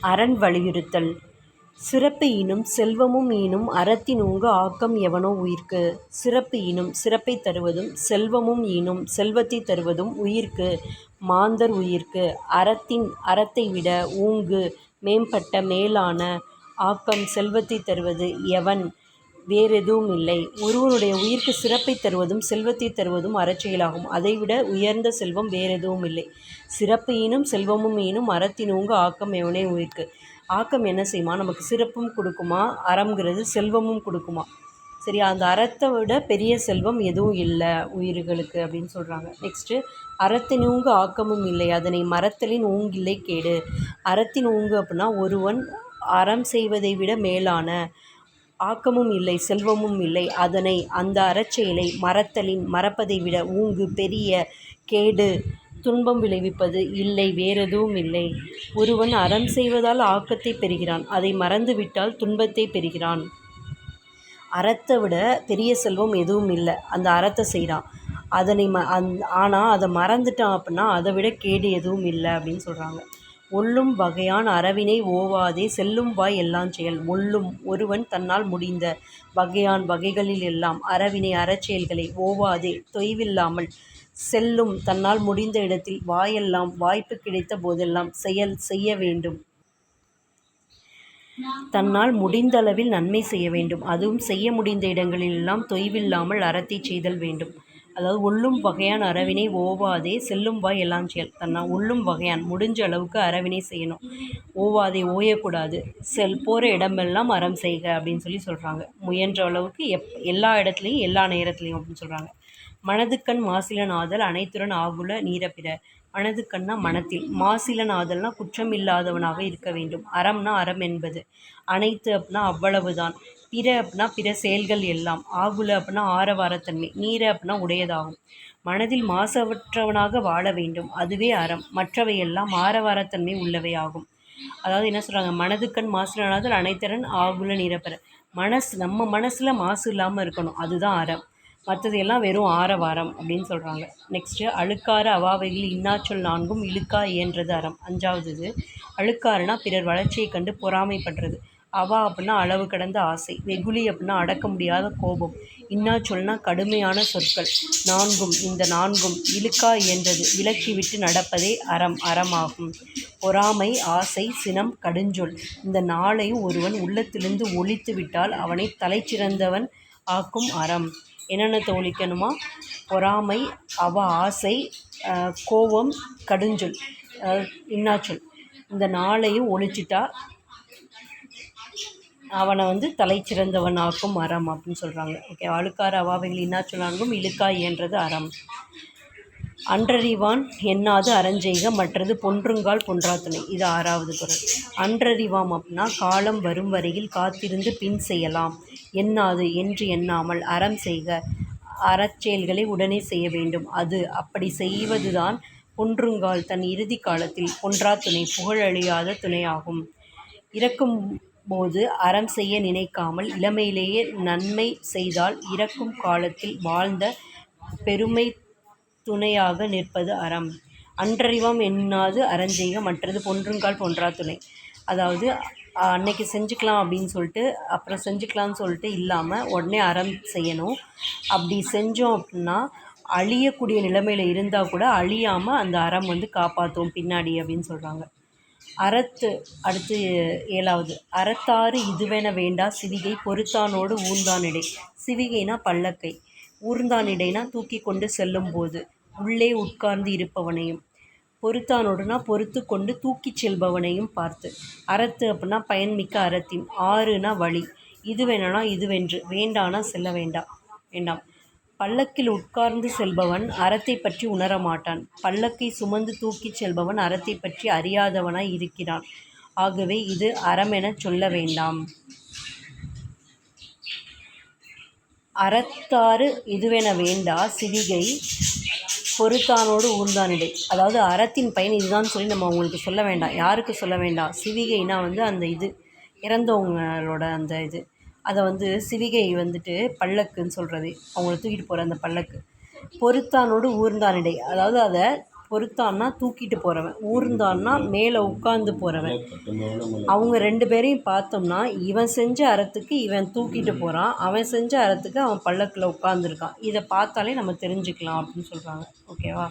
அரண் வலியுறுத்தல். சிறப்பு ஈனும் செல்வமும் ஈனும் அறத்தின் ஊங்கு ஆக்கம் எவனோ உயிர்க்கு. சிறப்பு ஈனும் சிறப்பைத் தருவதும் செல்வமும் ஈனும் செல்வத்தைத் தருவதும் உயிர்க்கு மாந்தர் உயிர்க்கு அறத்தை விட ஊங்கு மேம்பட்ட மேலான ஆக்கம் செல்வத்தைத் தருவது எவன் வேறெதுவும் இல்லை. ஒருவனுடைய உயிர்க்கு சிறப்பைத் தருவதும் செல்வத்தைத் தருவதும் அறச்செயலாகும். அதைவிட உயர்ந்த செல்வம் வேறெதுவும் இல்லை. சிறப்பு ஈனும் செல்வமும் ஈனும் அறத்தின் ஊங்கு ஆக்கம் எவனே உயிர்க்கு. ஆக்கம் என்ன செய்யுமா? நமக்கு சிறப்பும் கொடுக்குமா, அறம்ங்கிறது செல்வமும் கொடுக்குமா. சரி, அந்த அறத்தை விட பெரிய செல்வம் எதுவும் இல்லை உயிர்களுக்கு அப்படின்னு சொல்கிறாங்க. நெக்ஸ்ட்டு, அறத்தின் ஊங்கு ஆக்கமும் இல்லை அதனை மறத்தலின் ஊங்கில்லை கேடு. அறத்தின் ஊங்கு அப்படின்னா ஒருவன் அறம் செய்வதை விட மேலான ஆக்கமும் இல்லை செல்வமும் இல்லை அதனை அந்த அறச்செயலை மறப்பதை விட ஊங்கு பெரிய கேடு துன்பம் விளைவிப்பது இல்லை வேறெதுவும் இல்லை. ஒருவன் அறம் செய்வதால் ஆக்கத்தை பெறுகிறான், அதை மறந்துவிட்டால் துன்பத்தை பெறுகிறான். அறத்தை விட பெரிய செல்வம் எதுவும் இல்லை. அந்த அறத்தை செய்கிறான், அதனை ஆனால் அதை மறந்துட்டான் அப்படின்னா அதை விட கேடு எதுவும் இல்லை அப்படின்னு சொல்கிறாங்க. ஒல்லும் வகையான் அறவினை ஓவாதே செல்லும் வாய் எல்லாஞ் செயல். ஒல்லும் ஒருவன் தன்னால் முடிந்த வகையான் வகைகளில் எல்லாம் அறவினை அறச்செயல்களை ஓவாதே தொய்வில்லாமல் செல்லும் தன்னால் முடிந்த இடத்தில் வாயெல்லாம் வாய்ப்பு கிடைத்த போதெல்லாம் செய்ய வேண்டும். தன்னால் முடிந்தளவில் நன்மை செய்ய வேண்டும். அதுவும் செய்ய முடிந்த இடங்களிலெல்லாம் தொய்வில்லாமல் அறத்தை செய்தல் வேண்டும். அதாவது ஒல்லும் வகையான் அறவினை ஓவாதே செல்லும் வாய் எல்லாம் செயல். ஒல்லும் வகையான் முடிஞ்ச அளவுக்கு அறவினை செய்யணும், ஓவாதே ஓயக்கூடாது, போகிற இடமெல்லாம் அறம் செய்க அப்படின்னு சொல்கிறாங்க. முயன்ற அளவுக்கு எல்லா இடத்துலையும் எல்லா நேரத்துலையும் அப்படின்னு சொல்கிறாங்க. மனதுக்கண் மாசிலன் ஆதல் அனைத்துடன் ஆகுல நீரப்பிற. மனதுக்கண்ணா மனத்தில், மாசிலன் ஆதல்னா குற்றம் இல்லாதவனாக இருக்க வேண்டும். அறம்னா அறம் என்பது, அனைத்து அப்படின்னா அவ்வளவுதான், பிற அப்படின்னா பிற செயல்கள் எல்லாம், ஆகுல அப்படின்னா ஆரவாரத்தன்மை, நீர அப்படின்னா உடையதாகும். மனதில் மாசற்றவனாக வாழ வேண்டும், அதுவே அறம். மற்றவையெல்லாம் ஆரவாரத்தன்மை உள்ளவை ஆகும். அதாவது என்ன சொல்கிறாங்க, மனதுக்கண் மாசிலனாதல் அனைத்தரன் ஆகுல நீரப்பெற. நம்ம மனசில் மாசு இல்லாமல் இருக்கணும், அதுதான் அறம். மற்றது எல்லாம் வெறும் ஆரவாரம் அப்படின்னு சொல்கிறாங்க. நெக்ஸ்ட்டு, அழுக்காறு அவாவைகள் இன்னாச்சொல் நான்கும் இழுக்கா இயன்றது அறம். 5வது, அழுக்காறுனா பிறர் வளர்ச்சியை கண்டு பொறாமைப்படுறது. அவா அப்படின்னா அளவு கடந்த ஆசை. வெகுளி அப்படின்னா அடக்க முடியாத கோபம். இன்னாச்சொல்னா கடுமையான சொற்கள். நான்கும் இந்த நான்கும் இழுக்கா இயன்றது விலக்கிவிட்டு நடப்பதே அறமாகும். பொறாமை, ஆசை, சினம், கடுஞ்சொல் இந்த நாளையும் ஒருவன் உள்ளத்திலிருந்து ஒழித்து விட்டால் அவனை தலைச்சிறந்தவன் ஆக்கும் அறம். என்னென்னத்தை ஒழிக்கணுமா? பொறாமை, ஆசை, கோபம், கடுஞ்சொல், இன்னாச்சொல் இந்த நாளையும் ஒழிச்சிட்டா அவனை தலைச்சிறந்தவன் ஆக்கும் அறம் அப்படின்னு சொல்கிறாங்க. ஓகே, அழுக்காறு அவாவைகள் இன்னாச்சொல் நான்கும் இழுக்கா இயன்றது அறம். அன்றறிவான் எண்ணாது அறஞ்செய்க மற்றது பொன்றுங்கால் பொன்றாத்துணை. இது 6வது குறள். அன்றறிவாம் அப்படின்னா காலம் வரும் வரையில் காத்திருந்து பின் செய்யலாம். எண்ணாது என்று எண்ணாமல் அறம் செய்க, அறச்செயல்களை உடனே செய்ய வேண்டும். அப்படி செய்வதுதான் பொன்றுங்கால் தன் இறுதி காலத்தில் பொன்றா துணை புகழழியாத துணையாகும். இறக்கும் போது அறம் செய்ய நினைக்காமல் இளமையிலேயே நன்மை செய்தால் இறக்கும் காலத்தில் வாழ்ந்த பெருமை துணையாக நிற்பது அறம். அன்றறிவாம் எண்ணாது அறஞ்செய்க மற்றது பொன்றுங்கால் பொன்றா துணை. அதாவது அன்னைக்கு செஞ்சுக்கலாம் அப்படின்னு சொல்லிட்டு அப்புறம் செஞ்சுக்கலான்னு சொல்லிட்டு இல்லாமல் உடனே அறம் செய்யணும். அப்படி செஞ்சோம் அப்படின்னா அழியக்கூடிய நிலைமையில் இருந்தால் கூட அழியாமல் அந்த அறம் காப்பாற்றும் பின்னாடி அப்படின்னு சொல்கிறாங்க. அடுத்து 7வது, அறத்தாறு இதுவென வேண்டா சிவிகை பொறுத்தானோடு ஊர்ந்தானிடை. சிவிகைனா பல்லக்கை, ஊர்ந்தானிடைனா தூக்கி கொண்டு செல்லும் போது உள்ளே உட்கார்ந்து இருப்பவனையும், பொறுத்தானோடுனா பொறுத்து கொண்டு தூக்கிச் செல்பவனையும் பார்த்து. அறத்து அப்படின்னா பயன்மிக்க அறத்தின், ஆறுனா வழி, இதுவெனா இதுவென்று, வேண்டானா செல்ல வேண்டாம். பல்லக்கில் உட்கார்ந்து செல்பவன் அறத்தை பற்றி உணரமாட்டான், பல்லக்கை சுமந்து தூக்கிச் செல்பவன் அறத்தை பற்றி அறியாதவனாய் இருக்கிறான். ஆகவே இது அறமெனச் சொல்ல வேண்டாம். அறத்தாறு இதுவென வேண்டா சிவிகை பொறுத்தானோடு ஊர்ந்தானிடை. அதாவது அறத்தின் பயன் இதுதான் சொல்லி நம்ம அவங்களுக்கு சொல்ல வேண்டாம். யாருக்கு சொல்ல வேண்டாம்? சிவிகைனா அந்த இறந்தவங்களோட அந்த அதை சிவிகை பல்லக்குன்னு சொல்கிறது, அவங்கள தூக்கிட்டு போகிற அந்த பல்லக்கு. பொறுத்தானோடு ஊர்ந்தானிடை, அதாவது அதை பொறுத்தான்னா தூக்கிட்டு போகிறவன், ஊர்ந்தான்னா மேலே உட்காந்து போகிறவன். அவங்க 2 பேரையும் பார்த்தோம்னா இவன் செஞ்ச அறத்துக்கு இவன் தூக்கிட்டு போகிறான், அவன் செஞ்ச அறத்துக்கு அவன் பல்லக்கில் உட்காந்துருக்கான். இதை பார்த்தாலே நம்ம தெரிஞ்சுக்கலாம் அப்படின்னு சொல்கிறாங்க. ஓகேவா?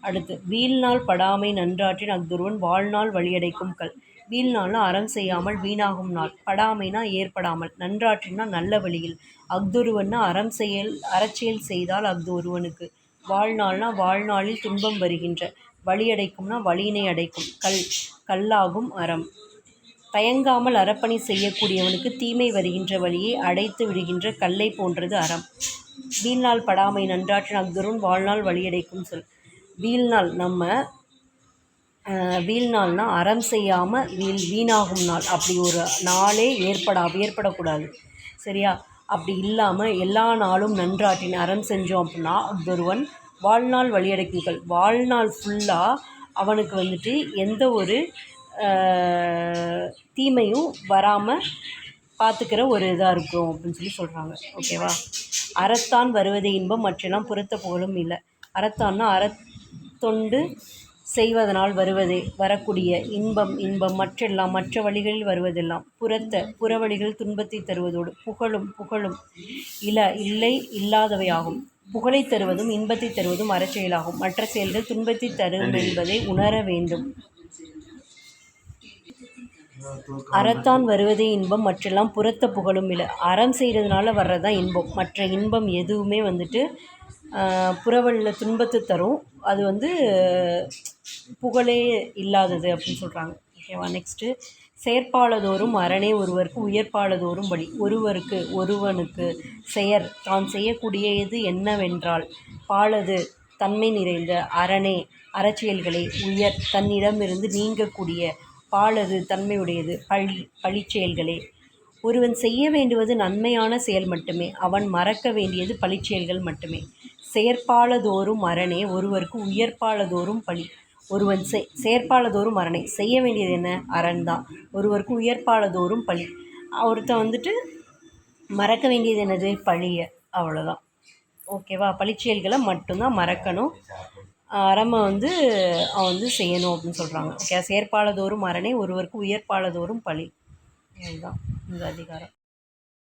அடுத்து, வீழ்நாள் படாமை நன்றாற்றின் அஃதொருவன் வாழ்நாள் வழியடைக்கும் கல். வீழ்நாள்னா அறம் செய்யாமல் வீணாகும் நாள், படாமைனா ஏற்படாமல், நன்றாற்றினா நல்ல வழியில், அஃதொருவன்னா அறச்செயல் செய்தால் அஃதொருவனுக்கு, வாழ்நாள்னா வாழ்நாளில் துன்பம் வருகின்ற, வழியடைக்கும்னா வழியினை அடைக்கும், கல்லாகும் அறம். தயங்காமல் அறப்பணி செய்யக்கூடியவனுக்கு தீமை வருகின்ற வழியை அடைத்து விடுகின்ற கல்லை போன்றது அறம். வீழ்நாள் படாமை நன்றாற்றின் அஃதொருவன் வாழ்நாள் வழியடைக்கும் சொல். வீழ்நாள் வீழ்நாள்னா அறம் செய்யாமல் வீணாகும் நாள், அப்படி ஒரு நாளே ஏற்படக்கூடாது. சரியா? அப்படி இல்லாமல் எல்லா நாளும் நன்றாற்றின் அறம் செஞ்சோம் அப்படின்னா அஃதொருவன் வாழ்நாள் வழியடைக்குங்கள், வாழ்நாள் ஃபுல்லாக அவனுக்கு வந்துட்டு எந்த ஒரு தீமையும் வராமல் பார்த்துக்கிற ஒரு இதாக இருக்கும் அப்படின்னு சொல்கிறாங்க. ஓகேவா? அறத்தான் வருவதே இன்பம் மற்றெல்லாம் புறத்த புகழும் இல்லை. அறத்தான்னா அறத்தொண்டு செய்வதனால் வரக்கூடிய இன்பம் மற்ற வழிகளில் வருவதெல்லாம், புற வழிகள் துன்பத்தை தருவதோடு புகழும் இல்லை இல்லாதவையாகும். புகழை தருவதும் இன்பத்தை தருவதும் அறச்செயலாகும். மற்ற செயல்கள் துன்பத்தை தரும் என்பதை உணர வேண்டும். அறத்தான் வருவதே இன்பம் மற்றெல்லாம் புறத்த புகழும் இல்லை. அறம் செய்கிறதுனால வர்றதுதான் இன்பம், மற்ற இன்பம் எதுவுமே வந்துட்டு புறவழியில் துன்பத்தை தரும், அது புகழே இல்லாதது அப்படின்னு சொல்கிறாங்க. ஓகேவா? நெக்ஸ்ட்டு, செயற்பாலதோறும் அரணே ஒருவருக்கு உயர்ப்பாலதோறும் வழி. ஒருவனுக்கு தான் செய்யக்கூடியது என்னவென்றால் பாலது தன்மை நிறைந்த, அரணே அறச்செயல்களை, உயர் தன்னிடமிருந்து நீங்கக்கூடிய, பாலது தன்மையுடையது பழிச்செயல்களே. ஒருவன் செய்ய வேண்டுவது நன்மையான செயல் மட்டுமே, அவன் மறக்க வேண்டியது பழிச்செயல்கள் மட்டுமே. செயற்பாலதோறும் அரணே ஒருவருக்கு உயர்ப்பாலதோறும் பழி. ஒருவன் செயற்பாலதோறும் அரணே, செய்ய வேண்டியது என்ன? அரண் தான். ஒருவருக்கு உயர்ப்பாலதோறும் பழி, ஒருத்தன் மறக்க வேண்டியது என்னது? பழியை. அவ்வளோதான். ஓகேவா? பழிச்செயல்களை மட்டும்தான் மறக்கணும், அறமை அவன் செய்யணும் அப்படின்னு சொல்கிறாங்க. ஓகே? செயற்பாலதோறும் அரணே ஒருவருக்கு உயர்ப்பாலதோறும் பழி. இதுதான் இந்த அதிகாரம்.